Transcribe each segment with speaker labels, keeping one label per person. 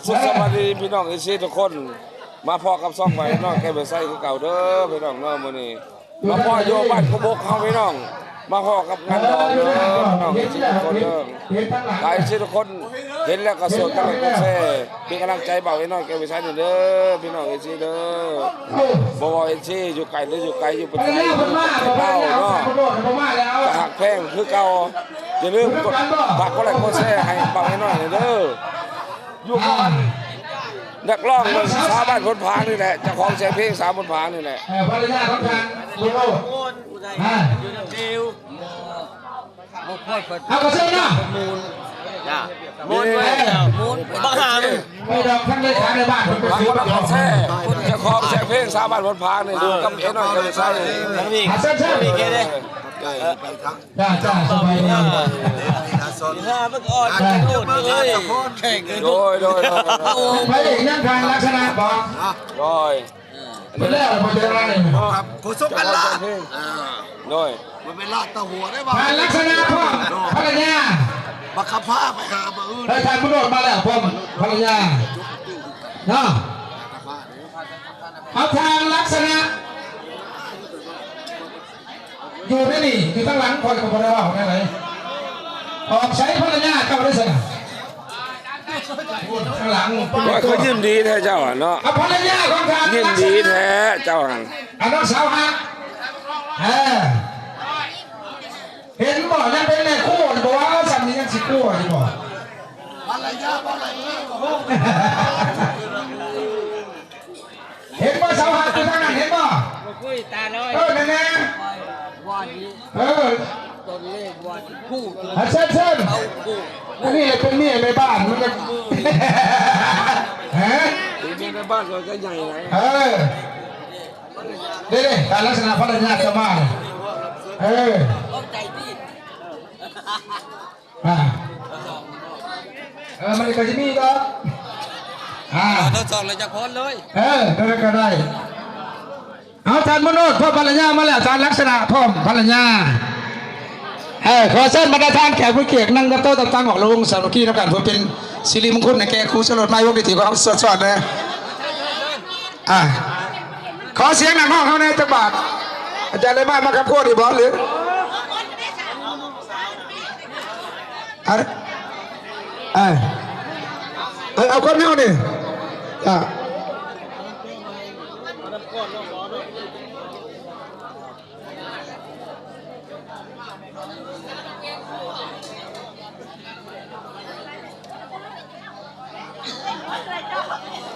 Speaker 1: สุขสวัสดีพี่น้องอีซีทุกคนมาพอกับซ่องไปน้องแกไปใส่คือเก่าเด้อพี่น้องเนาะมื้อนี้มาพ่อโยบ้านกบกเฮาพี่น้องมาพอกับงานดอกเด้อน้องอีซีทุกคนเด้อหลายอีซีทุกคนเห็นแล้วก็สวดกันเลยก็แซ่เป็นกำลังใจเบาให้น้องแกไปใส่เด้อพี่น้องอีซีเด้อบ่ว่าอีซีอยู่ไกลหรืออยู่ไกลอยู่ประเทศไทยเล่าเนาะจะหักแพงคือเก่าอย่าลืมกดฝากกดไลค์กดแชร์ให้เบาให้น้อยเด้ออยู่ก่อนนักร้องมันชาวบ้านพนผางนี่แหละเจ้าของเสียงเพลงสาวพนผางนี่แหละ
Speaker 2: ภรรยาของทางลุงโอ้
Speaker 3: อยู่ในเดียวมุกพอด
Speaker 2: เอากระเซ็นนะ
Speaker 3: มูนไว้มูนบ้าหามึง
Speaker 2: ไม่ดอกทั้งเลยทางในบ้านคนเป็น
Speaker 1: ฝากกดไลค์กดแชร์เจ้าของเสียงเพลงสาวบ้านพนผางนี่ดูกับเอ็นหน่อยกันใช่
Speaker 3: ทั้งนี้มีแค่นี้
Speaker 2: จ้าสบายดี
Speaker 3: ถ้าเมื่อก่อนโดนเลยแข่งกัน
Speaker 1: โดย
Speaker 2: ไปอีกนั่งทางลักษณะบอก
Speaker 1: โดย
Speaker 2: ไปแล้วมาเจออะไร
Speaker 4: ครับโคศกกันละ
Speaker 1: โดย
Speaker 4: มันเป็นลาดตะหัวได้บ้าง
Speaker 2: ทางลักษณะพ่อภรรยา
Speaker 4: บักขับผ้าไปหามาอื่น
Speaker 2: ได้ทางมุดมาแล้วพ่อภรรยาเนาะเอาทางลักษณะอยู่ได้นี่อยู่ข้างหลังคนกับภรรยาของอะไรออกใช้ภรรยาเข้าได้สิข้างหลัง
Speaker 1: ว่าเขายิ้มดีแท้เจ้าเนาะ
Speaker 2: ภรรยาของทาง
Speaker 1: ยิ้มดีแท้เจ้าหัน
Speaker 2: น้องสาวฮะเห็นบ่ยังเป็นแม่คู่บอกว่าสามียังสิคู่อยู่บ่
Speaker 4: ภรรยา
Speaker 2: เห็นบ่สาวฮะอยู่ทางนั้นเห็นบ่
Speaker 3: คุยตาน้อย
Speaker 2: นั่นแน่
Speaker 3: วันนี้ต้นเลขวันคู่
Speaker 2: เชิญนี่เป็นเมียในบ้านมันจะ
Speaker 1: ฮะเมียในบ้านก็ใหญ่ไง
Speaker 2: เด้การลักษณะภรรยาจะมา
Speaker 3: ใจดี
Speaker 2: มันก็จะมีก็
Speaker 3: ทดสอบเลยจะพ้นเลย
Speaker 2: ได้ก็ได้เอาทานมโนดพ่อภรรยามาแล้วทานลักษณะพ่อภรรยาขอเส้นบรรดาทานแขกผู้เกียรตินั่งกับโต๊ะตั้งออกลงสารุกีนับการเพื่อเป็นสิริมงคลในแก่ครูสลดไม้วงดิถีของสดๆนะขอเสียงหนักห้องเขาในจังหวัดอาจารย์เลยมากับพวกดีบอลหรือเอาคนนี้นี่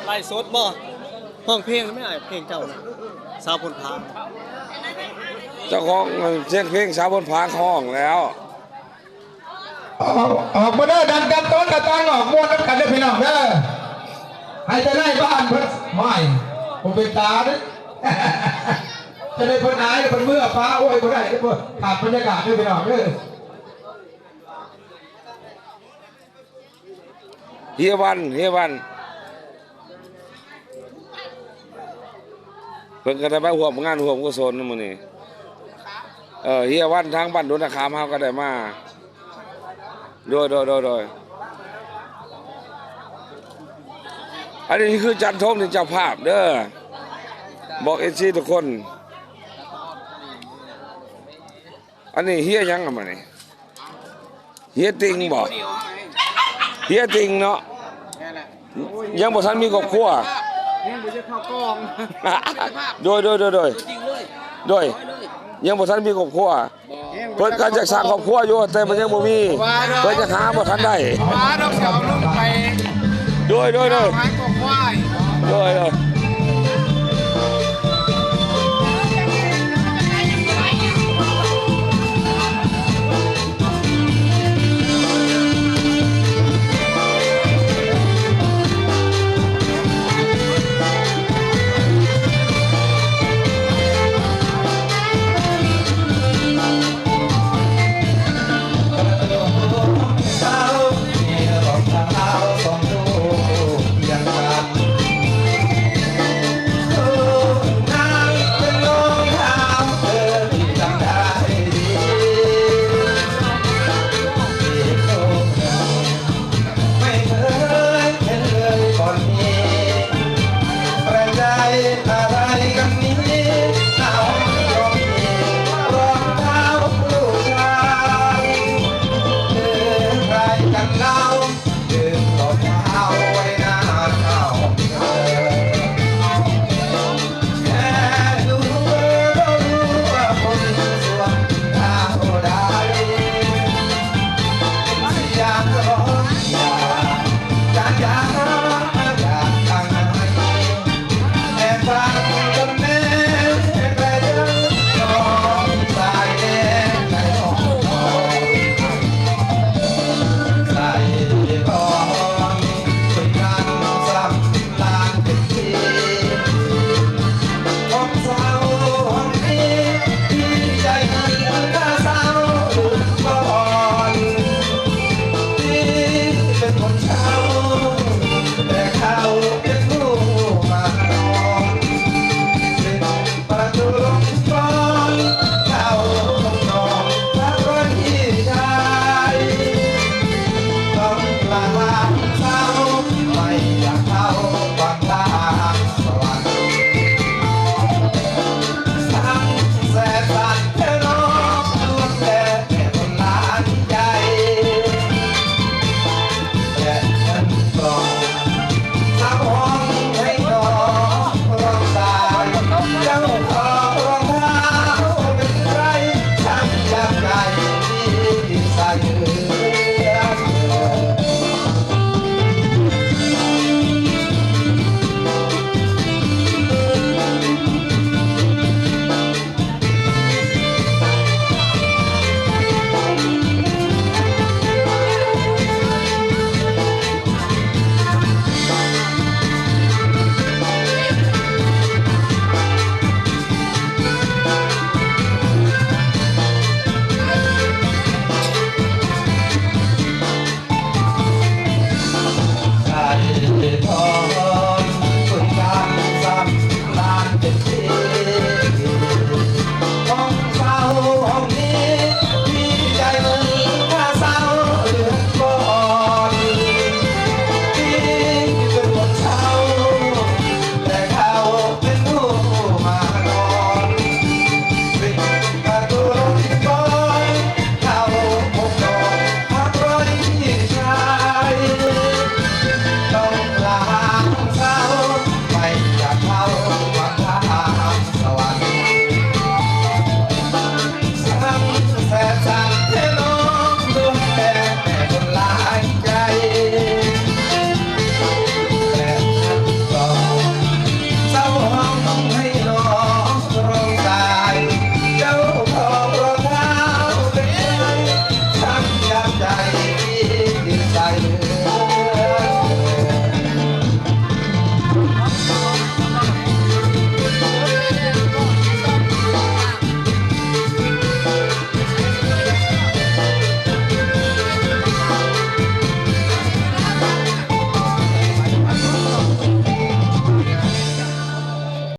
Speaker 3: ไล่สดบ่ห้องเพลงไม่ได้เพลงเจ้าสาวพนผาง
Speaker 1: เจ้าของเสียงเพลงสาวพนผางห้องแล้ว
Speaker 2: ออกมาเด้อดันกันต้นกระตังออกม้วนกันได้พี่น้องเด้อให้จะได้บ้านเพิ่นไม่ผมเป็นตาเนี่ยจะได้เพิ่นอายเพิ่นเมื่อฟ้าโอ้ยบ่ได้เพิ่นขาดบรรยากาศด้วยพี่น้องเด้อ
Speaker 1: เฮียวันเพิ่นก็ได้ไปร่วมงานร่วมกุศลมื้อนี้เฮียวันทางบ้านดอนนาคามเฮาก็ได้มาโดยอันนี้คือจันทงที่เจ้าภาพเด้อบอกเอซีทุกคนอันนี้เฮียยังอ่ะมันนี่เฮียติงบอกเฮียติงเนาะยังบ่ทันมีครอบครัวโดยยังบ่ทันมีครอบครัวเพิ่นก็จะสร้างครอบครัวอยู่แต่มันยังบ่มีเพิ่นจะหาบ่ทันได้
Speaker 4: ฟ้าดอกเสาลูกไป
Speaker 1: โดย